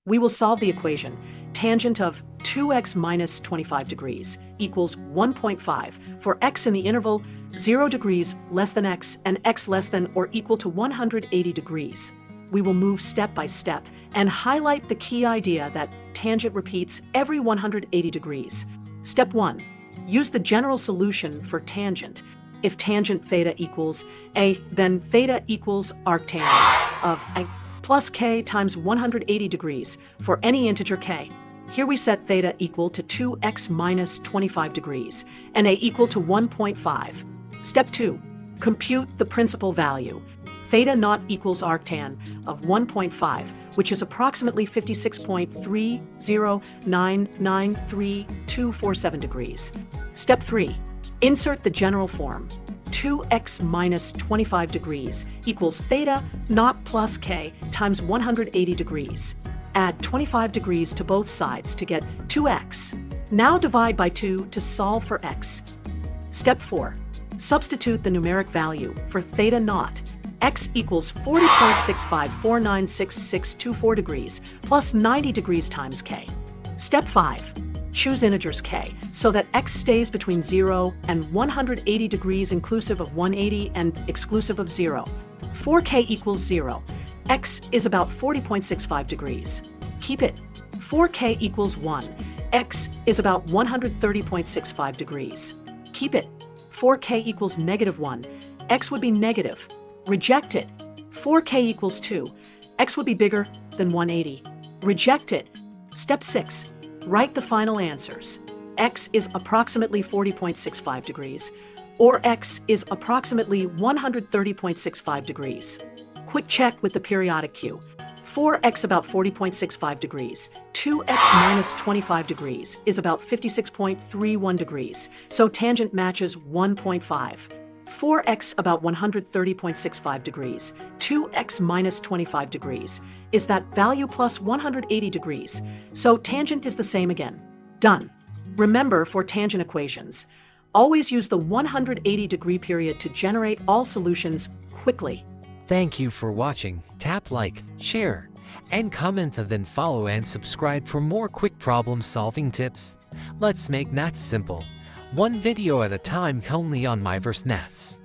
We will solve the equation. Tangent of 2x minus 25 degrees equals 1.5 for x in the interval 0 degrees less than x and x less than or equal to 180 degrees. We will move step by step and highlight the key idea that tangent repeats every 180 degrees. Step 1. Use the general solution for tangent. If tangent theta equals a, then theta equals arctan of a plus k times 180 degrees for any integer k. Here we set theta equal to 2x minus 25 degrees and a equal to 1.5. Step 2. Compute the principal value. Theta naught equals arctan of 1.5, which is approximately 56.3099347 degrees. Step 3. Insert the general form. 2x minus 25 degrees equals theta naught plus k times 180 degrees. Add 25 degrees to both sides to get 2x. Now divide by 2 to solve for x. Step 4. Substitute the numeric value for theta naught. X equals 40.65496624 degrees plus 90 degrees times k. Step 5. Choose integers k so that x stays between 0 and 180 degrees inclusive of 180 and exclusive of 0. 4k equals 0. X is about 40.65 degrees. Keep it. 4k equals 1. X is about 130.65 degrees. Keep it. 4k equals negative 1. X would be negative. Reject it. 4k equals 2. X would be bigger than 180. Reject it. Step 6. Write the final answers. X is approximately 40.65 degrees, or X is approximately 130.65 degrees. Quick check with the periodic cue. 4x about 40.65 degrees. 2x minus 25 degrees is about 56.31 degrees, so tangent matches 1.5. 4x about 130.65 degrees. 2x minus 25 degrees is that value plus 180 degrees, so tangent is the same again. Done. Remember, for tangent equations, always use the 180-degree period to generate all solutions quickly. Thank you for watching. Tap like, share, and comment, and then follow and subscribe for more quick problem-solving tips. Let's make maths simple. One video at a time, only on MyVerse Maths.